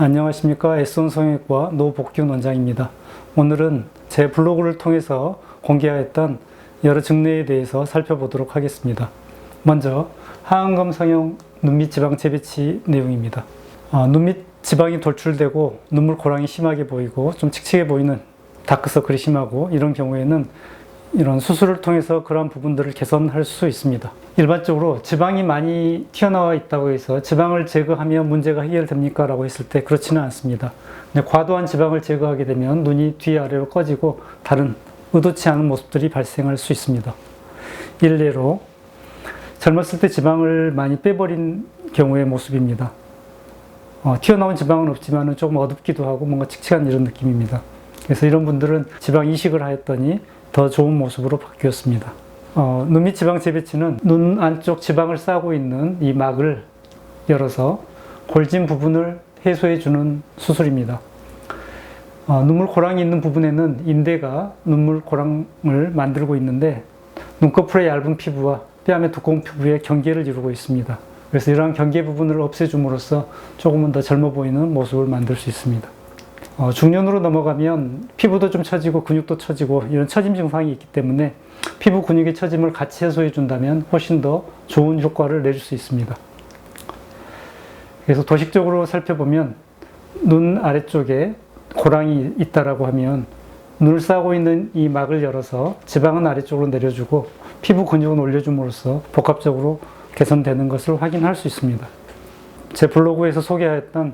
안녕하십니까. 에스온 성형외과 노복균 원장입니다. 오늘은 제 블로그를 통해서 공개하였던 여러 증례에 대해서 살펴보도록 하겠습니다. 먼저 하안검 성형 눈밑 지방 재배치 내용입니다. 눈밑 지방이 돌출되고 눈물 고랑이 심하게 보이고 좀 칙칙해 보이는 다크서클이 심하고 이런 경우에는 이런 수술을 통해서 그러한 부분들을 개선할 수 있습니다. 일반적으로 지방이 많이 튀어나와 있다고 해서 지방을 제거하면 문제가 해결됩니까? 라고 했을 때 그렇지는 않습니다. 과도한 지방을 제거하게 되면 눈이 뒤아래로 꺼지고 다른 의도치 않은 모습들이 발생할 수 있습니다. 일례로 젊었을 때 지방을 많이 빼버린 경우의 모습입니다. 튀어나온 지방은 없지만 조금 어둡기도 하고 뭔가 칙칙한 이런 느낌입니다. 그래서 이런 분들은 지방 이식을 하였더니 더 좋은 모습으로 바뀌었습니다. 눈밑 지방 재배치는 눈 안쪽 지방을 싸고 있는 이 막을 열어서 골진 부분을 해소해주는 수술입니다. 눈물 고랑이 있는 부분에는 인대가 눈물 고랑을 만들고 있는데 눈꺼풀의 얇은 피부와 뺨의 두꺼운 피부의 경계를 이루고 있습니다. 그래서 이러한 경계 부분을 없애줌으로써 조금은 더 젊어 보이는 모습을 만들 수 있습니다. 중년으로 넘어가면 피부도 좀 처지고 근육도 처지고 이런 처짐 증상이 있기 때문에 피부 근육의 처짐을 같이 해소해 준다면 훨씬 더 좋은 효과를 낼 수 있습니다. 그래서 도식적으로 살펴보면 눈 아래쪽에 고랑이 있다라고 하면 눈을 싸고 있는 이 막을 열어서 지방은 아래쪽으로 내려주고 피부 근육은 올려줌으로써 복합적으로 개선되는 것을 확인할 수 있습니다. 제 블로그에서 소개하였던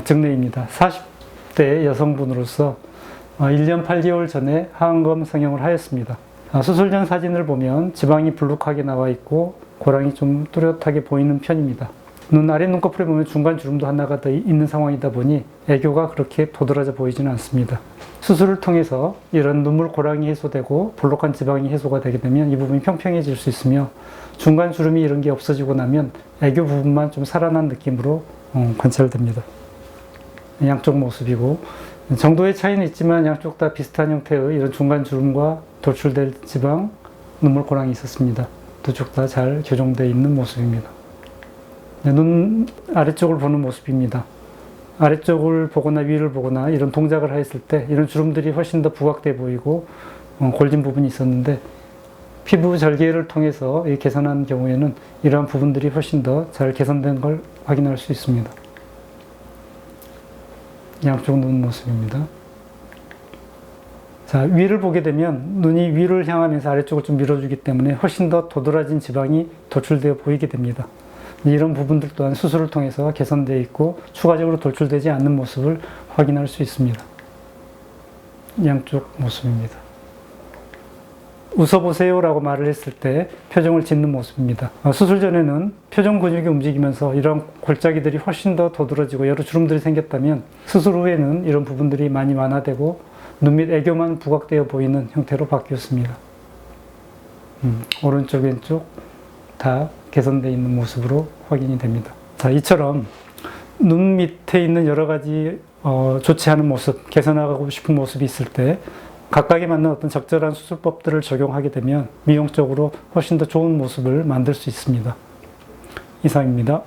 증례입니다. 40대 여성분으로서 1년 8개월 전에 하안검 성형을 하였습니다. 수술 전 사진을 보면 지방이 불룩하게 나와 있고 고랑이 좀 뚜렷하게 보이는 편입니다. 눈 아래 눈꺼풀에 보면 중간 주름도 하나가 더 있는 상황이다 보니 애교가 그렇게 도드라져 보이지는 않습니다. 수술을 통해서 이런 눈물 고랑이 해소되고 불룩한 지방이 해소가 되게 되면 이 부분이 평평해질 수 있으며 중간 주름이 이런 게 없어지고 나면 애교 부분만 좀 살아난 느낌으로 관찰됩니다. 양쪽 모습이고 정도의 차이는 있지만 양쪽 다 비슷한 형태의 이런 중간 주름과 돌출될 지방, 눈물 고랑이 있었습니다. 두 쪽 다 잘 교정되어 있는 모습입니다. 눈 아래쪽을 보는 모습입니다. 아래쪽을 보거나 위를 보거나 이런 동작을 했을 때 이런 주름들이 훨씬 더 부각돼 보이고 골진 부분이 있었는데 피부 절개를 통해서 개선한 경우에는 이러한 부분들이 훨씬 더 잘 개선된 걸 확인할 수 있습니다. 양쪽 눈 모습입니다. 자, 위를 보게 되면 눈이 위를 향하면서 아래쪽을 좀 밀어주기 때문에 훨씬 더 도드라진 지방이 돌출되어 보이게 됩니다. 이런 부분들 또한 수술을 통해서 개선되어 있고 추가적으로 돌출되지 않는 모습을 확인할 수 있습니다. 양쪽 모습입니다. 웃어보세요 라고 말을 했을 때 표정을 짓는 모습입니다. 수술 전에는 표정 근육이 움직이면서 이런 골짜기들이 훨씬 더 도드라지고 여러 주름들이 생겼다면 수술 후에는 이런 부분들이 많이 완화되고 눈밑 애교만 부각되어 보이는 형태로 바뀌었습니다. 오른쪽 왼쪽 다 개선되어 있는 모습으로 확인이 됩니다. 자, 이처럼 눈 밑에 있는 여러 가지 좋지 않은 모습, 개선하고 싶은 모습이 있을 때 각각에 맞는 어떤 적절한 수술법들을 적용하게 되면 미용적으로 훨씬 더 좋은 모습을 만들 수 있습니다. 이상입니다.